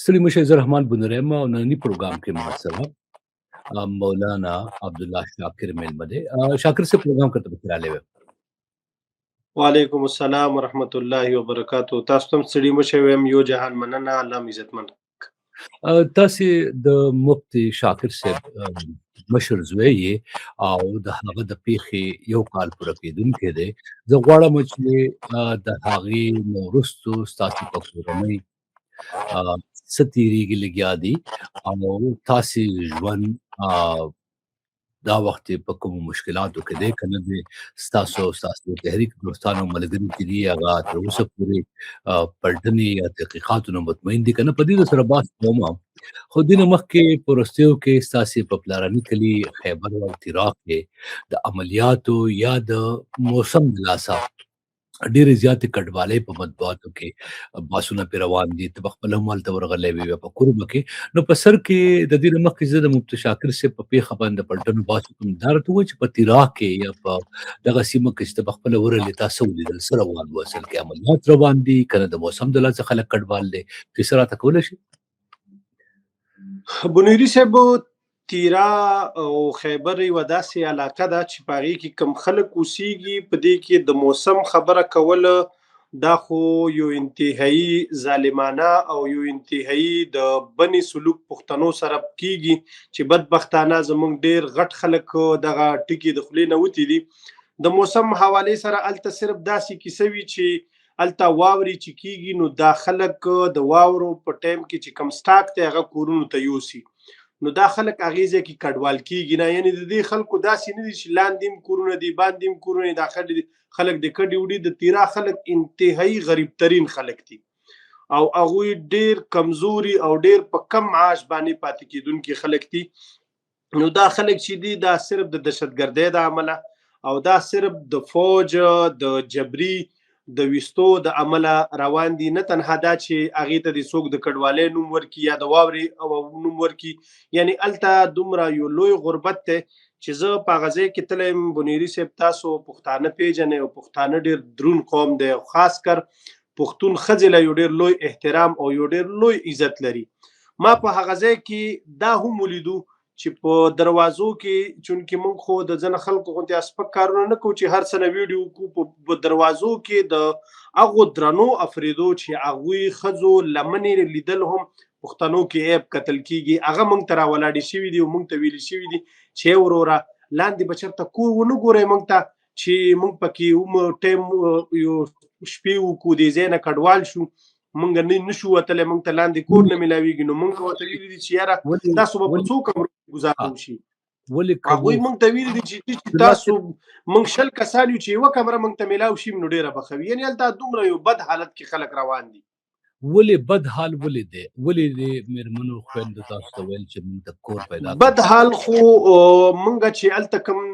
ستړي مشه زه رحمان بنوریم او ننني پروګرام کې ما سره مولانا عبدالله شاکر میلمه دی. شاکر سے پروګرام کته به رااله و. وعلیکم السلام ورحمت الله وبرکاتو. تاسو تم ستړي مشه ويم یو جهان مننه الله عزتمن. تاسو د مفتی شاکر صاحب مشر زوی یې او د هغه د پیښې یو کال پوره کېدونکی دی. زه غواړم چې د هغې نه وروستو ستاسو په کورنۍ څه تېرېږي لګیا دي او تاسې ژوند دا وخت په کومو مشکلاتو کې دی که نه دی ستاسو د تحریک دوستانو ملګري چې دي هغه تر اوسه پورې پلټنې یا تحقیقاتو نه مطمئن دي که نه په دې سره بحث کوم خو دې نه مخکې په وروستیو کې ستاسې په پلارني کلي خیبر او تیراق کې د عملیاتو یا د موسم د لاسه ډېرې زیاتې کډوالۍ په مطبوعاتو کې باسونه پرې روان دي. ته به خپله هم هلته ورغلی وې په کوربه کې. نو په سر کې د دې نه مخکې زه د مفتی شاکر صاحب په پېښه باندې پلټنو بحث وکړم. دا راته ووایه چې په تیراق کې یا په دغه سیمه کې چې ته په خپله ورغلې تا څه ولیدل؟ څه روان و؟ اصل کې عملیات روان دي که نه د موسم د لاسه خلک کډوال دی؟ کیسه راته کولی شي؟ بنيري صاحب تیرا او خیبر یوه داسې علاقه ده چې په هغې کې کم خلک اوسېږي. په دې کې د موسم خبره کول دا خو یو انتهایی ظالمانه او یو انتهایی د بني سلوک پښتنو سره کېږي چې بدبختانه زموږ ډېر غټ خلک دغه ټکي د خولې نه وتي دي. د موسم حوالې سره هلته صرف داسې کیسه وي چې هلته واورې چې کېږي نو دا خلک د واورو په ټایم کې چې کم سټاک دی هغه کورونو ته یوسي. نو دا خلک هغې ځای کې کډوال کېږي نه. یعنې د دې خلکو داسې نه دي چې لاندې هم کورونه دي باندې هم کورونه دي. دا خلک د کډې وړي د تیرا خلک انتهایی غریب ترین خلک دي او هغوی ډېر کمزوري او ډېر په کم معاش باندې پاتې کېدونکي خلک دي. نو دا خلک چې دي دا صرف د دهشتګردۍ د عمله او دا صرف د فوج د جبري د ویستو د عمله روان دي. نه تنها دا چې هغې ته د څوک د کډوالۍ نوم ورکړي یا د واورې نوم ورکړي. یعنې هلته دومره یو لوی غربت دی چې زه په هغه ځای کې تللی یم. بنيري صاحب تاسو پښتانه پیژنئ او پښتانه ډېر دروند قوم دی او خاص کر پښتون ښځې له یو ډېر لوی احترام او یو ډېر لوی عزت لري. ما په هغه ځای کې دا هم ولیدو چې په دروازو کې چونکې موږ خو د ځنه خلکو غوندې سپک کارونه نه کوو چې هر څه نه ویډیو وکړو. په دروازو کې د هغو درنو افریدو چې هغوی ښځو لمنې لیدل هم پښتنو کې عیب کتل کېږي هغه موږ ته راولاړې شوي دي او موږ ته ویلي شوي دي چې وروره لاندې به چېرته کور ونه ګورئ موږ ته چې موږ پکې ټایم یو شپې وکړو دې ځای نه کډوال شو موږ نشو وتلی موږ ته لاندې کور نه میلاویږي. نو موږ ورته ویلي دي چې یاره تاسو به په څو کمرو کې ګزاره وشي. هغوی موږ ته ویلي دي چې تاسو موږ 100 کسان یو چې یوه کمره موږ ته میلاو شي نو ډېره به ښه وي. یعنې هلته دومره یو بد حالت کې خلک روان دي. ولې بد حال ولې دی؟ ولې د مېرمنو خویندو تاسو ته ویل چې موږ ته کور پیدا کړو؟ بد حال خو موږ چې هلته کوم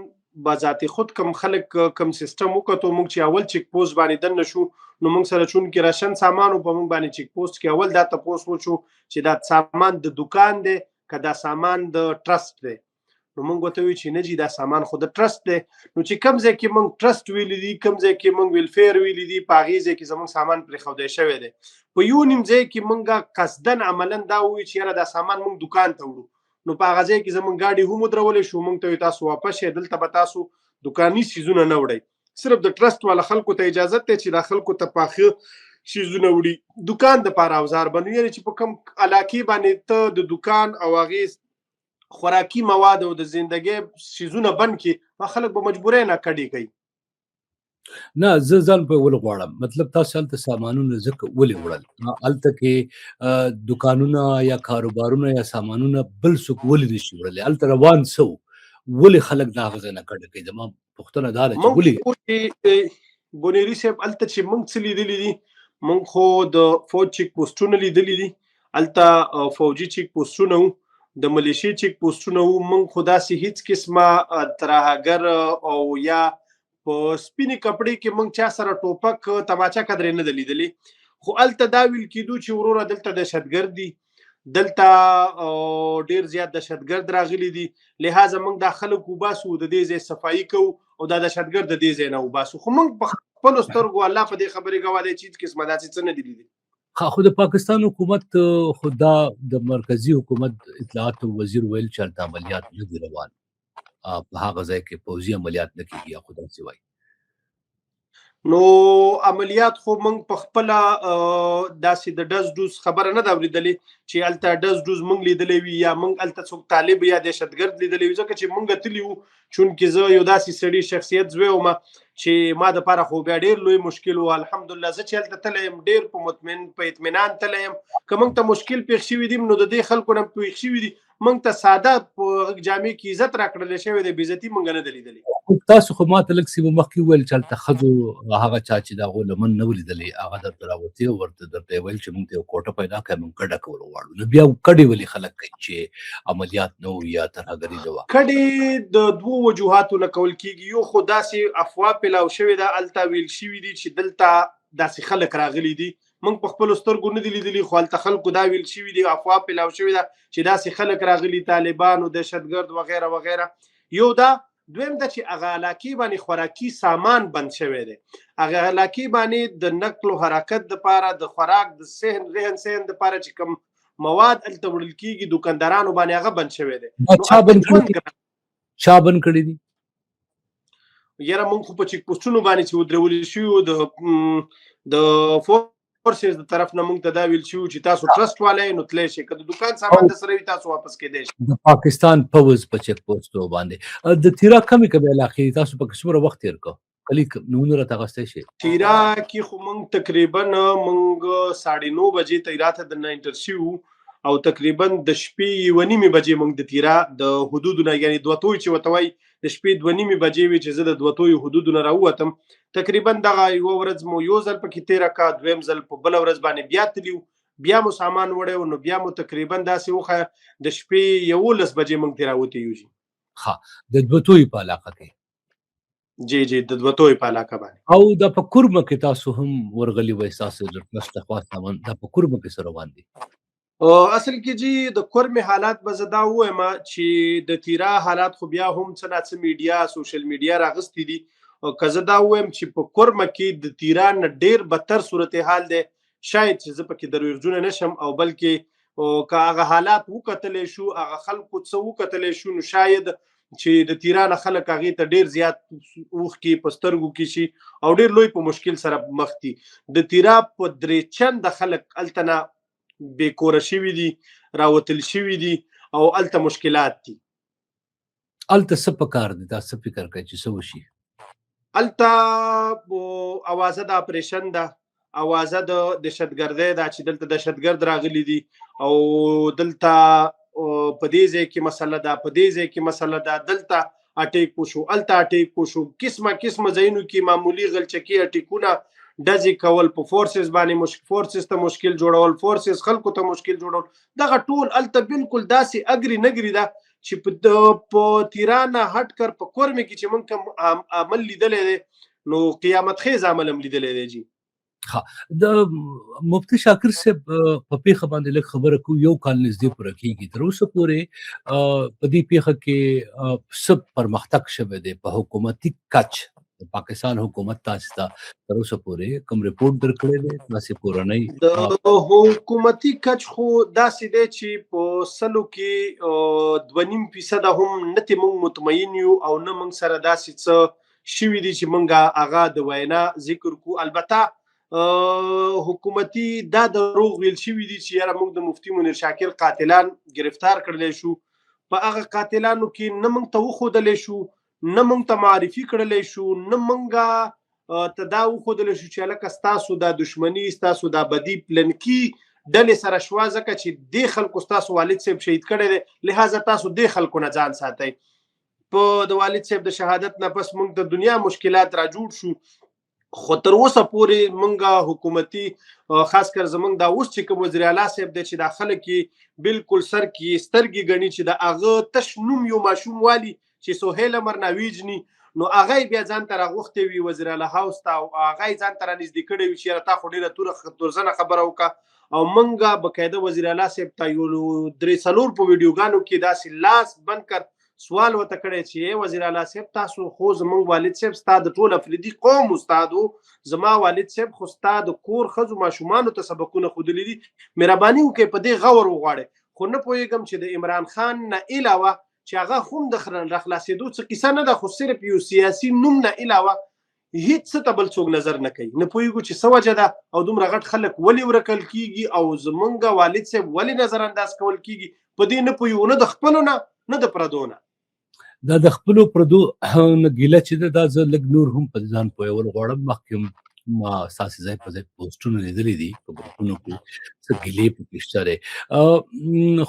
بذات خود کم خلک کم سیستم وکړو. موږ چې اول چیک پوسټ باندې دننه شو نو موږ سره چونکې راشن سامانو په موږ باندې چیک پوسټ کې اول دا تپوس وشو چې دا سامان د دکان دی که دا سامان د ټرست دی. نو موږ ورته ویل چې نه جي دا سامان خو د ټرست دی. نو چې کوم ځای کې موږ ټرست ویلي دي کوم ځای کې موږ ویلفیر ویلي دي په هغې ځای کې زموږ سامان پرېښودی شوی دی. په یو نیم ځای کې موږ قصدن عملا دا ووایو چې یاره دا سامان موږ دکان ته وړو. نو په هغه ځای کې زموږ ګاډي هم ودرولی شو. موږ ته وایي تاسو واپس شئ دلته به تاسو دکاني څیزونه نه وړئ. صرف د ټرست والا خلکو ته اجازت دی چې دا خلکو ته پاخه څیزونه وړي دکان دپاره اوزار باندې. یعنې چې په کوم علاقې باندې ته د دکان او هغې خوراکي مواد او د زندګۍ څیزونه بند کړي خلک به مجبورۍ نه کډې کوي. نه زه ځان په ول غواړم مطلب تاسو هلته سامانونه ځکه ولې وړل؟ هلته کې دکانونه یا کاروبارونه یا سامانونه بل څوک ولې نشي وړلی؟ هلته روان څه و؟ ولې خلک د هغه ځای نه کډه کوي؟ زما پوښتنه دا ده چې ولې بنيري صاحب هلته چې موږ څه لیدلي دي موږ خو د فوج چیک پوسټونه لیدلي دي. هلته فوجي چیک پوسټونه وو د ملیشې چیک پوسټونه وو. موږ خو داسې هېڅ قسمه ترهګر او یا په سپینې کپړې کې موږ چا سره ټوپک تماچه قدرې نه ده لیدلې. خو هلته دا ویل کېدو چې وروره دلته دهشتګرد دي دلته ډېر زیات دهشتګرد راغلي دي لهذا موږ دا خلک وباسو د دې ځای صفایي کوو او دا دهشتګرد د دې ځای نه وباسو. خو موږ په خپلو سترګو الله په دې خبرې ګواه دی چې هېڅ قسمه داسې څه نه دي لیدلي. خو د پاکستان حکومت خو دا د مرکزي حکومت اطلاعاتو وزیر ویل چې هلته عملیات نه دي روان. په هغه ځای کې پوځي عملیات نه کېږي یا خو داسې وایي. نو عملیات خو موږ په خپل داسې د ډز ډوز خبره نه دا اوریدلې چې الته ډز ډوز موږ لیدلې وي یا موږ الته څوک طالب یا دهشتګرد لیدلې وي ځکه چې موږ تللی وو چونکې زه یو داسې سړي شخصیت زوی وم چې ما د پاره خو بیا ډېر لوی مشکل و. الحمدلله زه چې هلته تللی یم ډېر په اطمینان تللی یم. که موږ ته مشکل پېښ شوي دي نو د دې خلکو نه پېښ شوي دي موږ ته ساده په جامع کې عزت راکړل شوی دی، بې عزتي موږ نه ده لیدلې. تاسو خو ماته لږ څه مخکې وویل چې هلته ښځو هغه چا چې د هغو لمن نه و لیدلې هغه درته راوتې او ورته درته یې ویل چې موږ ته یو کوټه پیدا کړه موږ کډه کول غواړو. نو بیا کډې ولې خلک کوي چې عملیات نه وو یا ترهګري نه وه؟ کډې د دوو وجوهاتو نه کول کېږي. یو خو داسې افوا پیلاو شوې ده هلته ویل شوي دي چې دلته داسې خلک راغلي دي. موږ په خپلو سترګو نه دي لیدلي خو هلته خلکو دا ویل شوي دي، افوا پیلاو شوې ده چې داسې خلک راغلي طالبان او دهشتګرد وغیره وغیره. یو دا دویم دا چې هغه علاقې باندې خوراکي سامان بند شوی دی. هغه علاقې باندې د نقل و حرکت دپاره د خوراک د رهن سهن دپاره چې کوم مواد هلته وړل کېږي دوکاندارانو باندې هغه بند شوی دی. چا بند کړي دي؟ یاره موږ خو په چیک پوسټونو باندې چې ودرولي شوي د فورسز د طرف نه موږ ته دا ویل شوي چې تاسو ټرسټ والی نو تلی شئ، که د دوکان سامان درسره وي تاسو واپس کیدی شئ. د پاکستان پوځ په چیک پوسټو باندې د تیرا کمې کمې علاقې دي، تاسو پکې څومره وخت تېر کړ؟ کلي نومونه راته اخیستی شئ؟ تیرا کې خو موږ تقریبا موږ 9:30 بجې تیرا ته دننه انټر شوي وو او تقریبا د شپې 1:30 بجې موږ د تیرا د حدودو نه یعنې دوتوی چې ورته وایي د شپې 2:30 بجې وي چې زه د دوتوی حدودو نه راووتم. تقریبا دغه یوه ورځ مو یو ځل پکې تېره کړه، دویم ځل په بله ورځ باندې بیا تلي وو، بیا مو سامان وړی و نو بیا مو تقریبا داسې وښیه د شپې 11 بجې موږ ترې راوتې یو. ښه د دوتوی په علاقه کې؟ جی د دوتوی په علاقه باندې. او دا په کورمه کې تاسو هم ورغلي وئ، ستاسو د ټرسټ لخوا سامان دا په کورمه کې څه روان دي؟ اصل کې جی د کورمې حالات به زه دا ووایم چې د تیرا حالات خو بیا هم څه نه څه میډیا سوشل میډیا راغستې دي. که زه دا ووایم چې په کورمه کې د تیرا نه ډېر بدتر صورتحال دی، شاید چې زه پکې دروغجونه نشم او بلکې که هغه حالات وکتلی شو هغه خلکو څه وکتلی شو نو شاید چې د تیرا نه خلک هغې ته ډېر زیات اوښکې په سترګو کې شي او ډېر لوی په مشکل سره مخ دي. د تیرا په 3 چنده خلک هلته نه بې کوره شوي دي، راوتل شوي دي او هلته مشکلات دي. هلته څه پکار دي؟ دا څه فکر کوي چې څه وشي؟ هلته اوازه د اپریشن ده، اوازه د دهشتګردۍ ده چې دلته دهشتګرد راغلي دي او دلته په دې ځای کې مسله ده، په دې ځای کې مسله ده، دلته اټیک وشو، هلته اټیک وشو، قسمه ځایونو کې معمولي غلچکي اټیکونه ډزې کول، په فورسز باندې فورسز ته مشکل جوړول، فورسز خلکو ته مشکل جوړول، دغه ټول هلته بالکل داسې اګري نګري ده چې په تیرا نه هټ کر په کورمې کې چې موږ کوم عمل لیدلی دی نو قیامت خیز عمل هم لیدلی دی. جی د مفتي شاکر صاحب په پیښه باندې لږ خبره کوو. یو کال نږدې پوره کېږي، تر اوسه پورې په دې پیښه کې څه پرمختګ شوی دی په حکومتي کچ؟ د پاکستان حکومت تاسو ته تر اوسه پورې کوم رپورټ درکړی دی؟ تاسې کورنۍ د حکومتي کچ خو داسې دی چې په 100 کې 2.5% هم نه ترې موږ مطمئن یو او نه موږ سره داسې څه شوي دي چې موږ هغه د وینا ذکر کو. البته حکومتي دا دروغ ویل شوي دي چې یاره موږ د مفتي منیر شاکر قاتلان گرفتار کړلی شو، په هغه قاتلانو کې نه موږ ته وښودلی شو، نه موږ ته معرفي کړلی شو، نه موږ ته دا وښودلی شو چې هلکه ستاسو دا دشمني ستاسو دا بدي پلنکي ډلې سره شوه ځکه چې دې خلکو ستاسو والد صاحب شهید کړی دی، لهذا تاسو دې خلکو نه ځان ساتئ. په د والد صاحب د شهادت نه پس موږ د دنیا مشکلات را جوړ شو، خو تر اوسه پورې موږ حکومتي خاص کر زموږ دا اوس چې کوم وزیر اعلی صاحب دی چې دا خلک یې بالکل سر کې سترګې ګڼي چې د هغه تش نوم یو ماشوم والي چې سهیل مرناویجني نو هغه بیا ځان ته راغوښتی وي وزیر اعلی هاوس ته او هغه یې ځان ته رانږدې کړی وي چې یاره تا خو ډېره تورزنه خبره وکړه او موږ باقاعده وزیر اعلی صاحب ته یو 3-4 په ویډیوګانو کې داسې لاس بند کړ سوال ورته کړی چې وزیر اعلی صاحب تاسو خو زموږ والد صاحب ستا د ټول افریدي قوم استاد و، زما والد صاحب خو ستا د کور ښځو ماشومانو ته سبقونه ښودلي دي، مهرباني وکړئ په دې غور وغواړئ. خو نه پوهېږم چې د عمران خان نه علاوه چې هغه هم د راخلاصېدو څه کیسه نه ده، خو صرف یو سیاسي نوم نه علاوه هیڅ څه ته بل څوک نظر نه کوي. نه پوهېږو چې څه وجه ده او دومره غټ خلک ولې ورکل کېږي او زمونږ والد صاحب ولې نظر انداز کول کېږي، په دې نه پوهېږو، نه د خپلو نه د پردو نه. دا د خپلو پردو نه ګیله چې ده، دا زه لږ نور هم په ځان پوهول غواړم. مخکې ما ستاسې ځای په ځای پوسټونه لیدلي دي په ګروپونو کې، څه ګیلې پکې شته دی.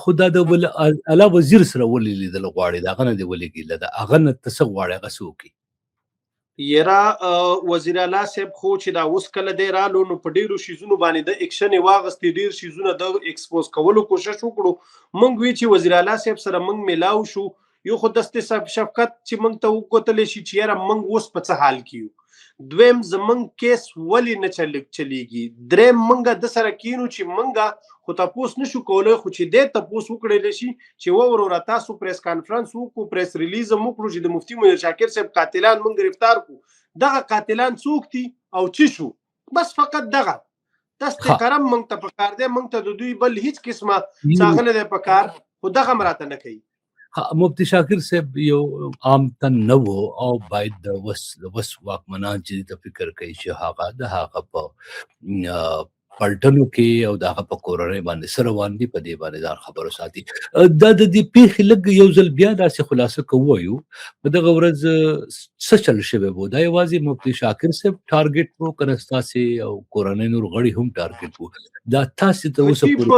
خو دا د بل اعلی وزیر سره ولې لیدل غواړي، د هغه نه دې ولې ګیله ده، هغه نه ته څه غواړې، هغه څه وکړي؟ یاره وزیر اعلی صاحب خو چې دا اوس کله دی رالو نو په ډیرو شیزونو باندې د اکشن یې واغستې، ډیر شیزونه د ایکسپوز کولو کوشش وکړو. موږ وی چې وزیر اعلی صاحب سره موږ میلاو شو، یو خو دستې شفقت چې موږ ته وکتلی شي چې یاره موږ اوس په څه حال کې یو. دویم زموږ کیس ولې نه چلیږي. دریم موږ د سره کینو چې موږ خو تپوس نشو کولی، خو چې دی تپوس وکړلی شي چې وروره تاسو پریس کانفرنس وکړو، پریس ریلیز هم وکړو چې د مفتي منیر شاکر صاحب قاتلان موږ گرفتار کړو، دغه قاتلان څوک دي او چې شو، بس فقط دغه دست کرم موږ ته پکار دی. موږ ته د دوی بل هیڅ قسمه څه نه دی پکار، خو دغه هم راته نه کوي. مفتی شاکر صاحب یو عام تن نه و او باید د وس واکمنان چې ته فکر کوي چې هغه د هغه په پلټنو کې او د هغه په کورنۍ باندې سره روان دي، په دې باندې ځان خبرو ساتي. دا د دې پیښې لږ یو ځل بیا داسې خلاصه کوو، په دغه ورځ څه چل شوی و؟ دا یوازې مفتی شاکر صاحب ټارګټ و که نه ستاسې او کورنۍ نور غړي هم ټارګټ و؟ دا تاسې ته اوسه پورې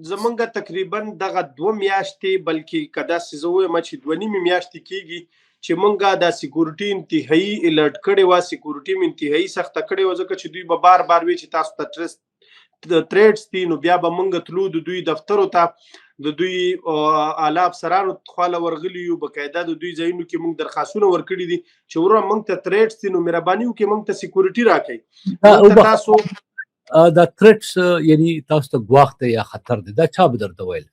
زمونږ تقریبا دغه 2 میاشتې، بلکې که داسې زه ووایم چې 2 نیمې میاشتې کېږي چې مونږ دا سکیورټي انتهایي الرټ کړې وه، سکیورټي م انتهایي سخته کړې وه، ځکه چې دوی به بار بار وی چې تاسو ته تریډز دي، نو بیا به مونږ تلو د دوی دفترو ته، د دوی اعلی افسرانو خواله ورغلي یو، بقاعده د دوی ځایونو کې مونږ درخواستونه ورکړي دي چې وروره مونږ ته تریډز دي، نو مهرباني وکړئ مونږ ته سکیورټي راکړئ. تاسو دا تریټس یعنی تاسو ته ګواښ دی یا خطر دی، دا چا به درته ویل؟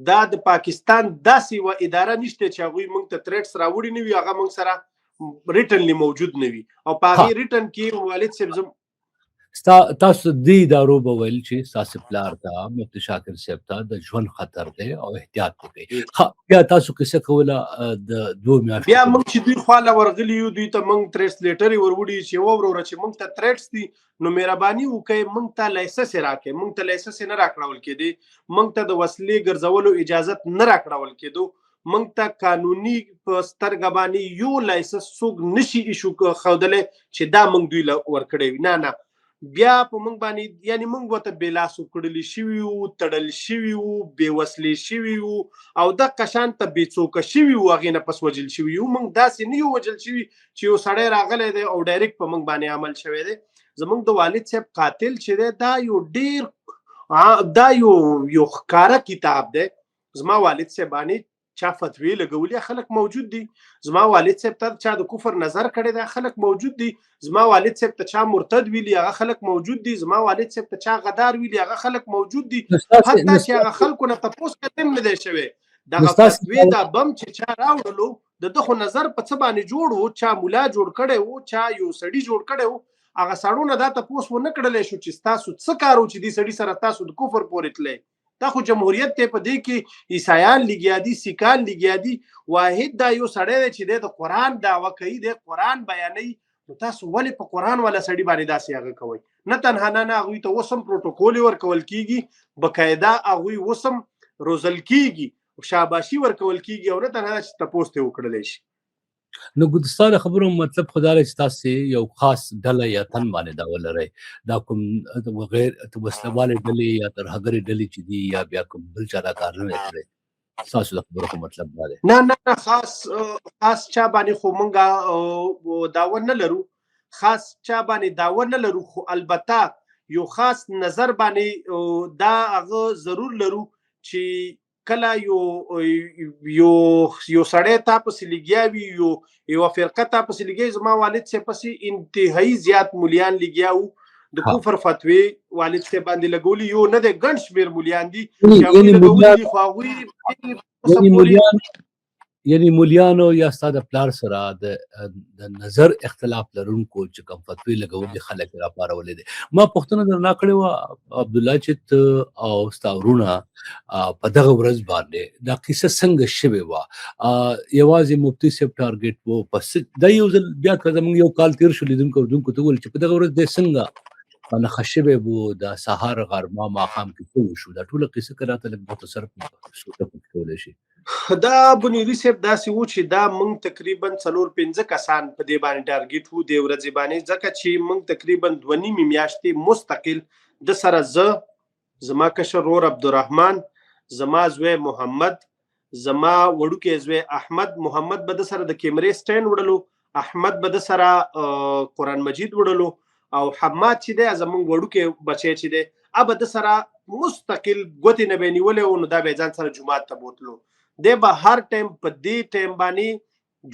دا د پاکستان داسې یوه اداره نشته چې هغوی موږ ته تریټس راوړي نه وي، هغه موږ سره ریټنلی موجود نه وي، او په هغې ریټن کې والد صاحب تاسو دې ادارو به ویل چې ستاسې پلار ته مفتی شاکر صاحب ته د ژوند خطر دی او احتیاط وکړئ. بیا تاسو کیسه کوله د 2 میاشتو بیا موږ چې دوی خواله ورغلي یو، دوی ته موږ تریټس لیټر یې وروړي چې وروره چې موږ ته تریټس دي، نو مهرباني وکړئ موږ ته لایسنس یې راکړئ. موږ ته لایسنس یې نه راکړول کېدی، موږ ته د وسلې ګرځولو اجازت نه راکړول کېدو، موږ ته قانوني په سترګه باندې یو لایسنس څوک نشي ایشو ښودلی چې دا موږ دوی له ورکړی وي. نه بیا په موږ باندې یعنی موږ ورته بې لاسو کړلي شوي وو، تړل شوي وو، بې وسلې شوي وو، او دغه شان ته بې څوکه شوي وو، هغې نه پس وژل شوي وو. موږ داسې نه یو وژل شوي چې یو سړی راغلی دی او ډایرکټ په موږ باندې عمل شوی دی. زموږ د والد صاحب قاتل چې دی دا یو ډېر دا یو ښکاره کتاب دی. زما والد صاحب باندې چا فتوی لګولي خلک موجود دي، زما والد صاحب ته چا د کفر نظر کړی دی خلک موجود دي، زما والد صاحب ته چا مرتد ویلي هغه خلک موجود دي، زما والد صاحب ته چا غدار ویلي هغه خلک موجود دي، حتی چې هغه خلکو نه تپوس کتم نه دی شوی. دغه فتوی دا بم چې چا راوړلو د ده خو نظر په څه باندې جوړ و، چا ملا جوړ کړی و، چا یو سړي جوړ کړی و، هغه سړو نه دا تپوس ونه کړلی شو چې ستاسو څه کار و چې دې سړي سره تاسو د کفر پورې تللی. دا خو جمهوریت دی، په دې کې عیسایان لګیا دي، سیکان لګیا دي، واحد دا یو سړی دی چې دی د قرآن دعوه کوي، دی قرآن بیانوي، نو تاسو ولې په قرآن والا سړي باندې داسې هغه کوئ؟ نه تنها نه هغوی ته اوس هم پروټوکول ورکول کېږي، بقاعده هغوی اوس هم روزل کېږي، شاباشي ورکول کېږي، او نه تنها چې تپوس ته وکړلی شي. نو ستا د خبرو مطلب خو دا دی چې تاسې یو خاص ډله یا تن باندې دا ولرئ، دا کوم غیر وسله والې ډلې یا ترهګرې ډلې چې دي یا بیا کوم بل چا دا کار نه دی کړی، ستاسو د خبرو خو مطلب دا دی؟ نه خاص چا باندې خو موږ دعوه نه لرو، خاص چا باندې دعوه نه لرو، خو البته یو خاص نظر باندې دا هغه ضرور لرو چې کله یو سړی تا پسې لګیا وي، یوه فرقه تا پسې لګیا وي. زما والد صاحب پسې انتهایي زیات مولیان لګیا وو، د کفر فتوی والد صاحب باندې لګولي، یو نه دی ګڼ شمېر مولیان دي چې هغوی لګولي دي، خو هغوی یعنی مولیانو یا ستا د پلار سره د نظر اختلاف لرونکو چې کوم فتوی لګولې خلک را پارولې دي. ما پوښتنه درنه کړې وه عبدالله چې ته او ستا ورونه په دغه ورځ باندې دا کیسه څنګه شوې وه؟ یوازې مفتي صاحب ټارګېټ و پس دا یو ځل بیا که زموږ یو کال تېر شو لیدونکو اورېدونکو ته وویل چې په دغه ورځ دی څنګه نښه شوی و د سهار غرمه ماښام کې څه وشو؟ دا ټوله قصه که راته لږ مختصر صورت کې کولی شي. دا بنیادي صاحب داسې و چې دا موږ تقریبا 4-5 کسان په دې باندې ټارګېټ وو دې ورځې باندې، ځکه چې موږ تقریبا 2.5 میاشتې مستقل د سره زه، زما کشر ورور عبدالرحمن، زما زوی محمد، زما وړوکی زوی احمد. محمد به د سره د کیمرې سټینډ وړلو، احمد به د سره قرآن مجید وړلو، او حماد چې دی زموږ وړوکی بچی چې دی هغه به د سره مستقل ګوتې نه به یې نیولې وو، نو دا به یې ځان سره جومات ته بوتلو. دی به هر ټایم په دې ټایم باندې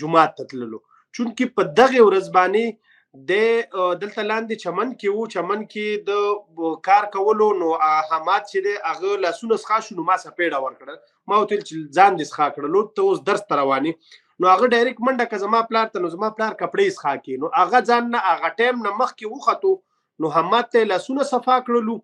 جومات ته تللو، چونکې په دغې ورځ باندې دی دلته لاندې چمن کې وو، چمن کې د کار کولو. نو حماد چې دی هغه لاسونه څښا شو، نو ما سپېډه ورکړه، ما ورته ویل چې ځان دې څښا کړلو، ته اوس درس ته روانې. نو هغه ډایرکټ منډه که زما پلار ته، نو زما پلار کپړې څښا کړي، نو هغه ځان نه هغه ټایم نه مخکې وختو، نو حماد ته یې لاسونه صفا کړلو،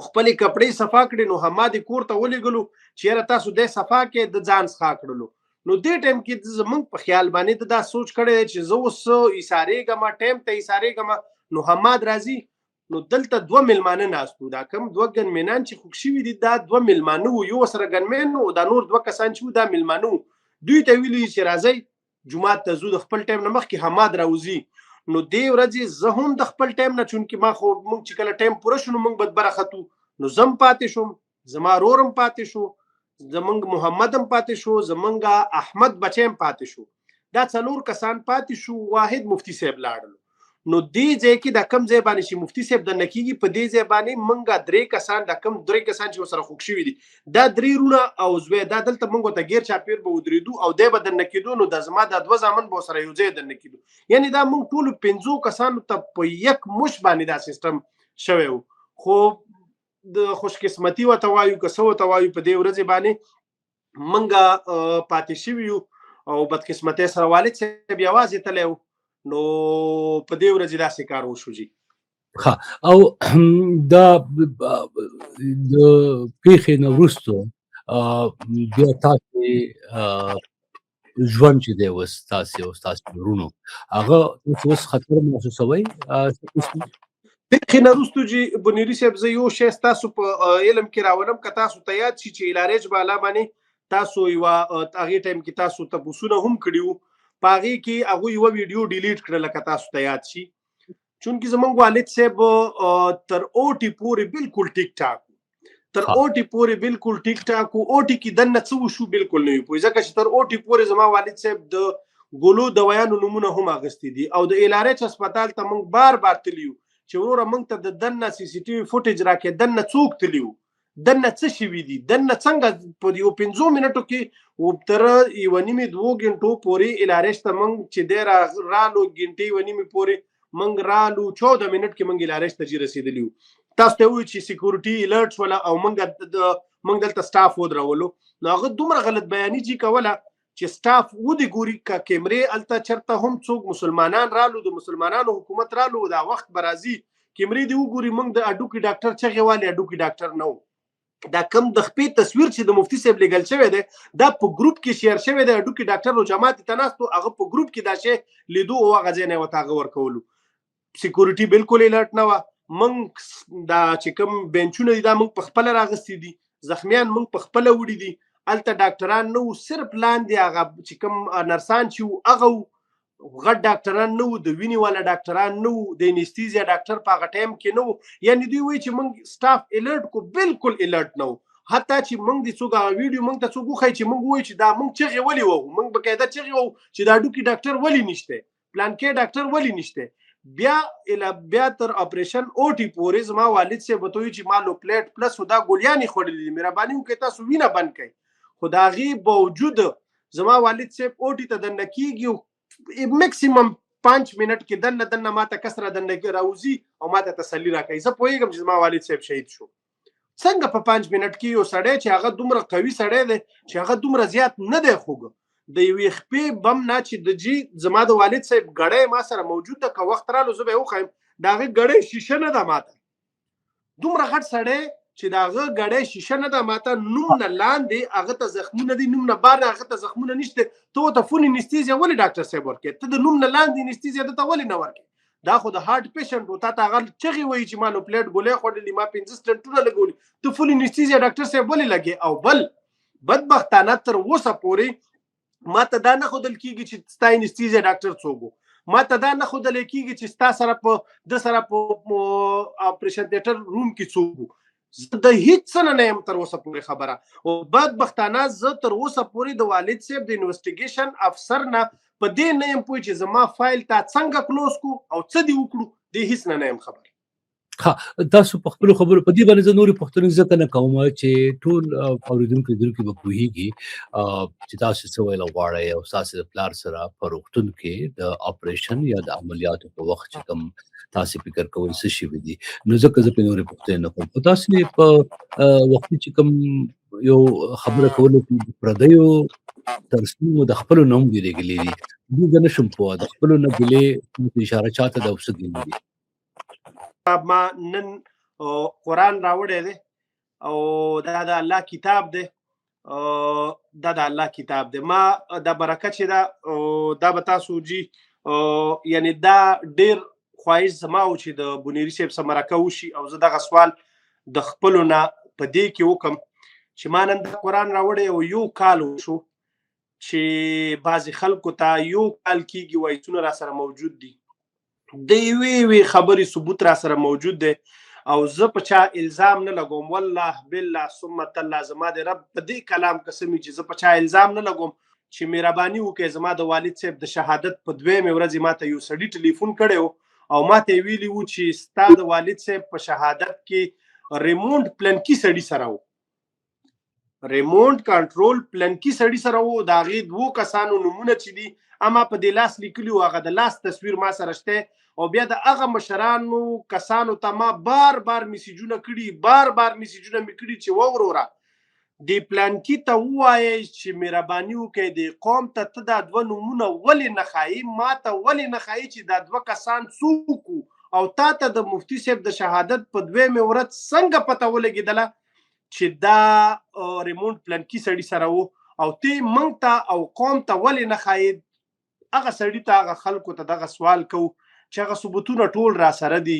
خپلې کپړې صفا کړې. نو حماد یې کور ته ولېږلو چې یاره تاسو دی صفا کې د ځان څخه کړلو. نو دې ټایم کې زموږ په خیال باندې د دا سوچ کړی چې زه اوس ایسارېږم، ټایم ته ایسارېږم. نو حماد راځي، نو دلته 2 میلمانه ناست وو، دا کوم 2 ګنمینان چې خوږ شوي دي دا 2 میلمانه وو، یو ورسره ګنمین وو، دا نور 2 کسان چې وو دا میلمانه وو. دوی ته ویلي چې راځئ جومات ته ځو، د خپل ټایم نه مخکې حماد راوځي. نو دې ورځې زه هم د خپل ټایم نه، چونکې ما خو موږ چې کله ټایم پوره شو نو موږ به برختو، نو زم پاتې شوم، زما رور هم پاتې شو، زمونږ محمد هم پاتې شو، زمونږ احمد بچی هم پاتې شو. دا 4 کسان پاتې شو، واحد مفتی صاحب لاړل. نو دې ځای کې د کم ځای باندې چې مفتی صاحب دننه کېږي په دې ځای باندې موږ 3 کسان، د کم 3 کسان چې ورسره خوږ شوي دي دا 3 رونه او زوی، دا دلته موږ ورته ګیر چاپېر به ودرېدو او دی به دننه کېدو، نو د زما دا 2 زامن به ورسره یو ځای دننه کېدو. یعنې دا موږ ټولو 5 کسانو ته په یک مش باندې دا سیستم شوی و. خو د خوش قسمتي ورته وایو که څه ورته وایو، په دې ورځې باندې موږ پاتې شوي یو او بدقسمتۍ سره والد صاحب یوازې تللی و. نو په دې ورځې داسې کار وشو. جي ښه، او دا د پیښې نه وروستو بیا تاسې ژوند چې دی اوس تاسې او ستاسو ورونو هغه تاسو اوس خطر محسوسوئ؟ پیښې نه وروستو جي بنیري صاحب زه یو شی ستاسو په علم کې راولم، که تاسو ته یاد شي چې الارج بالا باندې تاسو یوه هغې ټایم کې تاسو تپوسونه هم کړي وو، په هغې کې هغوی یوه ویډیو ډیلیټ کړله که تاسو ته یاد شي. چونکې زموږ والد صاحب تر اوټي پورې بالکل ټیک ټاک و، تر اوټي پورې بالکل ټیک ټاک و. اوټي کې دننه څه وشو بالکل نه وي پوه، ځکه چې تر اوټي پورې زما والد صاحب د ګولو دوایانو نومونه هم اخیستي دي، او د الارچ هسپتال ته موږ بار بار تللي یو چې وروره موږ ته د دننه سی سی ټي وي فوټیج راکړې، دننه څوک تللي وو، دننه څه شوي دي، دننه څنګه په یو 5 منټو کې تر 1.5-2 غنټو پورې الارچ ته موږ چې دی رالو غنټې 1.5 پورې موږ رالو 14 منټ کې موږ الارچ ته جي رسېدلي وو. تاسو ته وایو چې سیکورټي الرټ شوله او موږ دلته سټاف ودرولو، نو هغه دومره غلط بیاني جي کوله چې سټاف ودې ګوري که کیمرې هلته چېرته هم څوک مسلمانان رالو، د مسلمانانو حکومت رالو، دا وخت به راځي کیمرې دې وګوري موږ د هډوکي ډاکټر چغې والي هډوکي ډاکټر نه و. دا کم د خپې تصویر چې د مفتي صاحب لیږل شوی دی دا په ګروپ کې شیر شوی دی، هډوکي ډاکټر او جماعت ته ناست و، هغه په ګروپ کې دا شی لیدو او هغه ځای نه یې ورته هغه ورکولو. سیکورټي بالکل الرټ نه وه. موږ دا چې کوم بینچونه دي دا موږ په خپله راغستي دي، زخمیان موږ په خپله وړي دي، هلته ډاکټران نه وو، صرف لاندې هغه چې کوم نرسان چې وو هغه وو، غټ ډاکټران نه وو، د وینې والا ډاکټران نه وو، د انستیزیا ډاکټر په هغه ټایم کې نه وو. یعنې دوی وایي چې موږ سټاف الرټ کو، بالکل الرټ نه وو. حتی چې موږ د څوک هغه ویډیو موږ ته څوک وښایي چې موږ وایو چې دا موږ چغې ولې وهو، موږ باقاعده چغې وهو چې دا هډوکي ډاکټر ولې نشته، پلانکې ډاکټر ولې نشته. بیا تر اپریشن اوټي پورې زما والد صاحب ورته وایي چې ما لو پلیټ پلس دا ګولیانې خوړلې دي، مهرباني وکړئ تاسو وینه بند کړئ. خو د هغې باوجود زما والد صاحب اوټي ته دننه کېږي، میکسیمم 5 منټ کې دننه ماته کس را دننه راوځي او ماته تسلي راکوي. زه پوهېږم چې زما والد صاحب شهید شو. څنګه په 5 منټ کې یو سړی چې هغه دومره قوي سړی دی چې هغه دومره زیات نه دی خوږ، د یوې خپې بم نه چې د جی زما د والد صاحب ګړی ما سره موجود ده، که وخت رالو زه به یې وښیم، د هغې ګړی شیشه نه ده ماته، دومره غټ سړی چې د هغه ګړی شیشه نه ده ماته، نوم نه لاندې هغه ته زخمونه دي، نوم نه بار هغه ته زخمونه نشته، ته ورته فول انستیزیا ولې ډاکټر صاحب ورکړې؟ ته د نوم نه لاندې انستیزیا دته ولې نه ورکړې؟ دا خو د هارټ پیشنټ و، تا ته هغه چغې وایي چې ما نوپلیټ ګولۍ خوړلي، ما 15 سټنټونه لګولي، ته فول انستیزیا ډاکټر صاحب ولې لګې؟ او بل بدبختانه تر اوسه پورې ما ته دا نه ښودل کېږي چې ستا انستیزیا ډاکټر څوک و، ما ته دا نه ښودلی کېږي چې ستا سره د سره په اپریشن تیټر روم کې څوک و، زه د هیڅ څه نه یم تر اوسه پورې خبره. او بدبختانه زه تر اوسه پورې د والد صاحب د انویسټیګیشن افسر نه په دې نه یم پوه چې زما فایل تا څنګه کلوز کو او څه دې وکړو، دې هیڅ نه یم خبر. تاسو په خپلو خبرو په دې باندې زه نورې پوښتنې ځکه نه کوم چې ټول اورېدونکي لیدونکي به پوهېږي چې تاسو څه ویل غواړئ او ستاسو د پلار سره په روغتون کې د اپریشن یا د عملیاتو په وخت چې کوم تاسو فکر کوئ څه شوي دي، نو ځکه زه پرې نورې پوښتنې نه کوم. خو تاسو په وختي چې کوم یو خبره کولو کې پردیو ترڅنګ د خپلو نه هم ګیلې دي، دوی زه نه شم پوه د خپلو نه ګیلې اشاره چاته ده او څه ګیلې دي. ما نن قرآن راوړی دی او دا د الله کتاب دی، دا د الله کتاب دی. ما دا برکه چې دا به تاسو جي یعنی دا ډېر خواهش زما و چې د بونیري صاحب سره مرکه وشي او زه دغه سوال د خپلو نه په دې کې وکړم چې ما نن د قرآن راوړی او یو کال وشو چې بعضې خلکو ته یو کال کېږي وایسونه را سره موجود دي، د یوې خبرې ثبوت را سره موجود دی او زه په چا الزام نه لګوم، والله بالله ثم تالله زما د رب په دې کلام قسم چې زه په چا الزام نه لګوم چې مهرباني وکړئ. زما د والد صاحب د شهادت په 2مې ورځې ما ته یو سړي ټلیفون کړی و او ما ته یې ویلي و چې ستا د والد صاحب په شهادت کې ریمونډ پلنکي سړي سره و، ریمونډ کنټرول پلنکي سړي سره و، د هغې 2 کسانو نومونه چې دي اما په دې لاس لیکلي و، هغه د لاس تصویر ما سره شته او بیا د هغه مشرانو کسانو ته ما بار بار میسیجونه کړي، بار بار میسیجونه مې کړي چې ووروره د پلانکي ته ووایئ چې مهرباني وکړئ د قوم ته دا 2 نومونه ولې نه ښایي، ما ته ولې نه ښایي چې دا 2 کسان څوک وو او تا ته د مفتي صاحب د شهادت په 2مې ورځ څنګه پته ولګېدله چې دا ریمونډ پلانکي سړي سره و او ته موږ ته او قوم ته ولې نه ښایي. هغه سړي ته هغه خلکو ته دغه سوال کوو چې هغه ثبوتونه ټول را سره دي.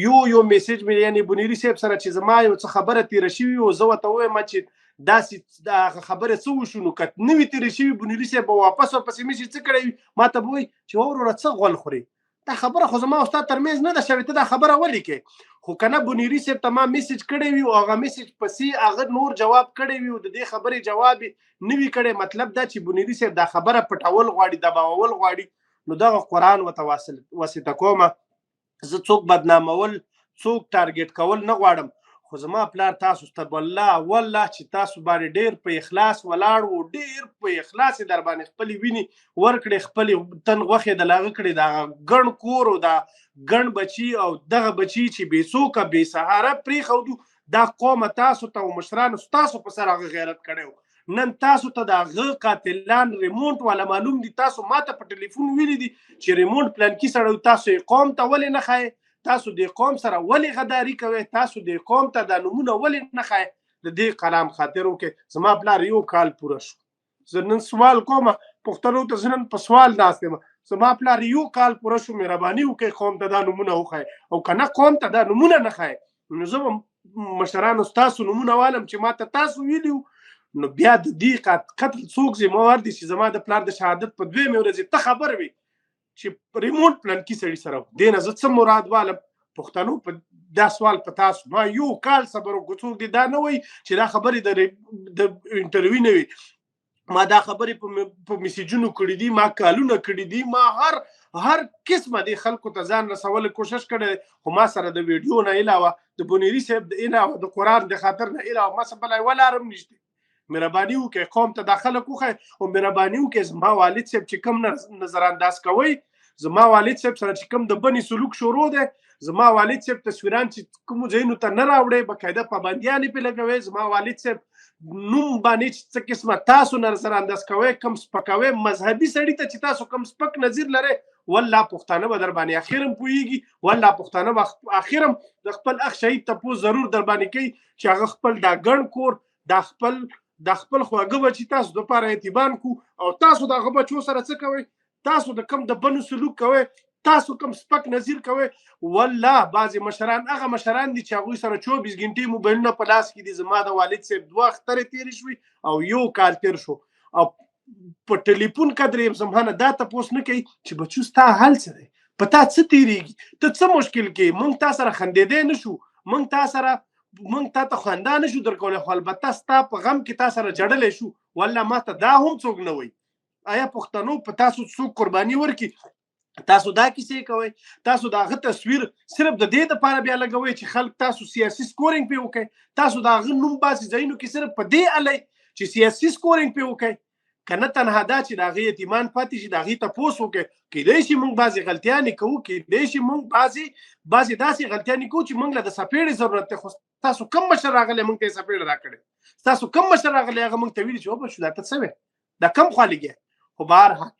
یو میسیج مې یعنې بونیري صاحب سره چې زما یو څه خبره تېره شوي و زه ورته ووایم چې داسې د هغه خبره څه وشو، نو که نه وي تېرې شوي بونیري صاحب به واپس ورپسې میسیج څه کړی وي، ما ته به وایي چې وروره څه غول خورې، دا خبره خو زما او ستا ترمنځ نه ده شوې، ته دا خبره ولیکې. خو که نه بونیري صاحب ته ما میسیج کړی وي او هغه میسیج پسې هغه نور جواب کړی وي او د دې خبرې جواب یې نه وي کړی، مطلب دا چې بونیري صاحب دا خبره پټول غواړي، دباول غواړي، نو دغه قرآن ورته واسطه کومه. زه څوک بدنامول څوک ټارګېټ کول نه غواړم، خو زما پلار تاسو ته والله چې تاسو باندې ډېر په اخلاص ولاړ و، ډېر په اخلاص یې در باندې خپلې وینې ورکړې، خپلې تن غوښې د لاغه کړې، د هغه ګڼ کور او دا ګڼ بچي او دغه بچي چې بې څوکه بې سهاره پرېښودو، دا قومه تاسو ته او مشرانو ستاسو په سر هغه غیرت کړی و. نن تاسو ته د هغه قاتلان ریمونډ والا معلوم دي، تاسو ما ته په ټلیفون ویلي دي چې ریمونډ پلانکي سړی، تاسو یې قوم ته ولې نه ښایې، تاسو د قوم سره ولې غداري کوئ، تاسو د قوم ته دا نومونه ولې نه ښایې. د دې کلام خاطر وکړئ. زما پلار یو کال پوره شو، زه نن سوال کوم پښتنو ته، زه نن په سوال ناست یم، زما پلار یو کال پوره شو، مهرباني وکړئ قوم ته دا نومونه وښایئ، او که نه قوم ته دا نومونه نه ښایئ نو زه به مشرانو ستاسو نومونه والم چې ما ته تاسو ویلي وو، نو بیا د دې قتل څوک ذمہوار دي چې زما د پلار د شهادت په 2مې ورځې ته خبر وي چې ریمونډ پلانکي سړي سره دې نه زه څه مراد والم. پښتنو په دا سوال په تاسو ما یو کال صبر وکړو، څوک دې دا نه وایي چې دا خبرې د انټرویو نه وي، ما دا خبرې په میسیجونو کړي دي، ما کالونه کړي دي، ما هر قسمه دې خلکو ته ځان رسولو کوشش کړی، خو ما سره د ویډیو نه علاوه د بونیري صاحب د علاوه د قرآن د خاطر نه علاوه ما سره بله یوه لاره هم نشته. مهرباني وکړئ قوم ته دا خلک وښایئ او مهرباني وکړئ زما والد صاحب چې کوم نظر انداز کوئ زما والد صاحب سره چې کوم د بني سلوک شروع دی، زما والد صاحب تصویران چې کومو ځایونو ته نه راوړئ، باقاعده پابندیانې پرې لګوئ. زما والد صاحب نوم باندې چې څه قسمه تاسو نظر انداز کوئ، کم سپکوئ، مذهبي سړي ته چې تاسو کم سپک نظر لرئ، والله پښتانه به در باندې اخر هم پوهېږي، والله پښتانه به اخر هم د خپل اخ شهید تپوس ضرور در باندې کوي چې هغه خپل دا ګڼ کور د خپل خواږه بچي تاسو دپاره یتیمان کو، او تاسو د هغه بچو سره څه کوئ؟ تاسو د کم د بنو سلوک کوئ، تاسو کم سپک نظیر کوئ. والله بعضې مشران هغه مشران دي چې هغوی سره 24 ګنټې موبایلونه په لاس کې دي. زما د والد صاحب 2 اخترې تېرې شوي او 1 کال تېر شو، او په ټلیفون قدرې زمانه دا تپوس نه کوي چې بچو ستا حال څه دی، په تا څه تېرېږي، ته څه مشکل کې، موږ تا سره خندېدی نه شو، موږ تا ته خندا نه شو درکولی، خو البته ستا په غم کې تا سره جړلی شو. والله ما ته دا هم څوک نه وایي. آیا پښتنو په تاسو څوک قرباني ورکړي؟ تاسو دا کیسې کوئ، تاسو د هغه تصویر صرف د دې دپاره بیا لګوئ چې خلک تاسو سیاسي سکورینګ پرې وکړئ، تاسو د هغه نوم باسي ځایونو کې صرف په دې الئ چې سیاسي سکورینګ پرې وکړئ. که نه تنها دا چې د هغې یتیمان پاتې شي، د هغې تپوس وکړئ. کیدای شي موږ بعضې غلطیانې کوو، کیدای شي موږ بعضې داسې غلطیانې کوو چې موږ له د څپېړې ضرورت دی، خو تاسو کوم مشر راغلی موږ ته یې څپېړه راکړې؟ تاسو کوم مشر راغلی هغه موږ ته ویلي چې وبه شو دا ته څه وې، دا کم خوا لګیا؟ خو بهرحال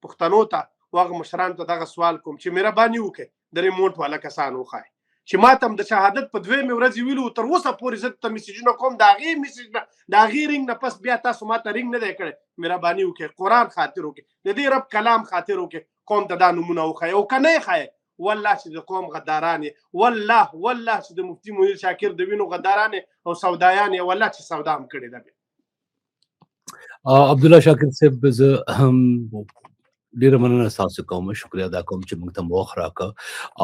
پښتنو ته او هغه مشرانو ته دغه سوال کوم چې مهرباني وکړئ د ریموټ والا کسان وښایئ چې ما ته هم د شهادت په 2مې ورځې ویلو، تر اوسه پورې زه ته میسیجونه کوم، د هغې میسیج نه د هغې رینګ نه پس بیا تاسو ما ته رینګ نه دی کړی. مهرباني وکړئ قرآن خاطر وکړئ، د دې رب کلام خاطر وکړئ، قوم ته دا نمونه وښایئ، او که نه یې ښایئ والله چې د قوم غداران یې، والله چې د مفتي منیر شاکر د وینو غداران یې او سودایان یې، والله چې سودا هم کړې ده. عبدالله شاکر صاحب زه هم ډیره مننه تاسو کوم، شکریا ادا کوم چې موږ ته مو وخت راکړه،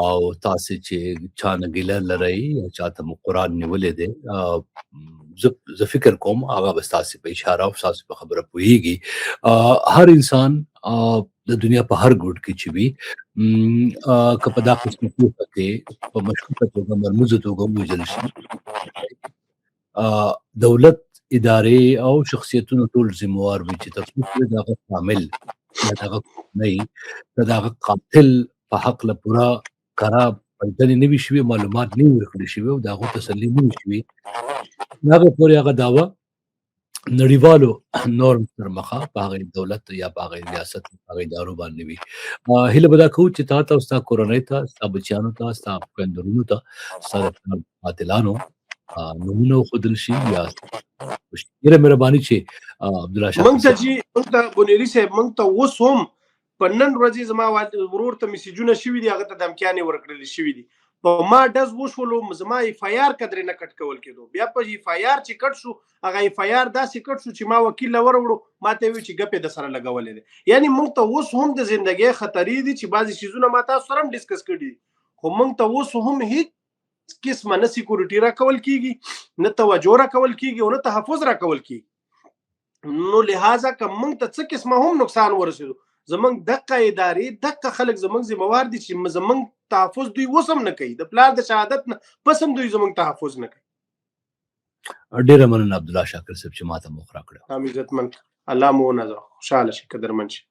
او تاسو چې چا نه ګیله لرئ یا چاته مو قرآن نیولی دی، زه فکر کوم هغه به ستاسې په اشاره او ستاسې په خبره پوهېږي. هر انسان د دنیا په هر ګوټ کې چې وي، که په دا قسمه پوهه کې په مشکوکه توګه مرموزه توګه ووژل شي، دولت، ادارې او شخصیتونو ټول ذمهوار وي چې تر څو پورې د هغه عامل یا د هغه کورنۍ د هغه قاتل په هکله پوره کره پلټنې نه وي شوې، معلومات نه وي ورکړل شوي او د هغو تسلي نه وي شوې، هغه پورې هغه دعوه نړیوالو نورم تر مخه په هغې دولت یا په هغې ریاست په هغې ادارو باندې وي. هیله به دا کوو چې تا ته او ستا کورنۍ ته، ستا بچیانو ته، ستا خویندرونو ته ستا د قاتلانو نومونه وښودل شي. یا ډېره مهرباني چې عبدالله شاکر موږ ته چې موږ ته بنيري صاحب موږ ته اوس هم په نن ورځې زما ورور ته میسیجونه شوي دي، هغه ته دمکیانې ورکړل شوي دي، په ما ډز وشولو، زما اف آی آر قدرې نه کټ کول کېدو، بیا په اف آی آر چې کټ شو، هغه اف آی آر داسې کټ شو چې ما وکیل له وروړو، ما ته یې وویل چې ګپې د سره لګولې دی. یعنې موږ ته اوس هم د زندګۍ خطرې دي چې بعضې څیزونه ما تاسو سره هم ډسکس کړي دي، خو موږ ته اوس هم هیڅ قسمه نه سیکورټي راکول کېږي، نه توجه راکول کېږي او نه تحفظ راکول کېږي. نو لہذا که موږ ته څه قسمه هم نقصان ورسېدو، زمونږ دقه ادارې دقه خلک زمونږ ذمہوار دي چې زمونږ تحفظ دوی اوس هم نه کوي، د پلار د شهادت نه پس هم دوی زمونږ تحفظ نه کوي. ډېره مننه عبدالله شاکر صاحب چې ما ته موخ راکړه. هم عزتمن، الله مو ونازه، خوشحاله شي، قدرمن شي.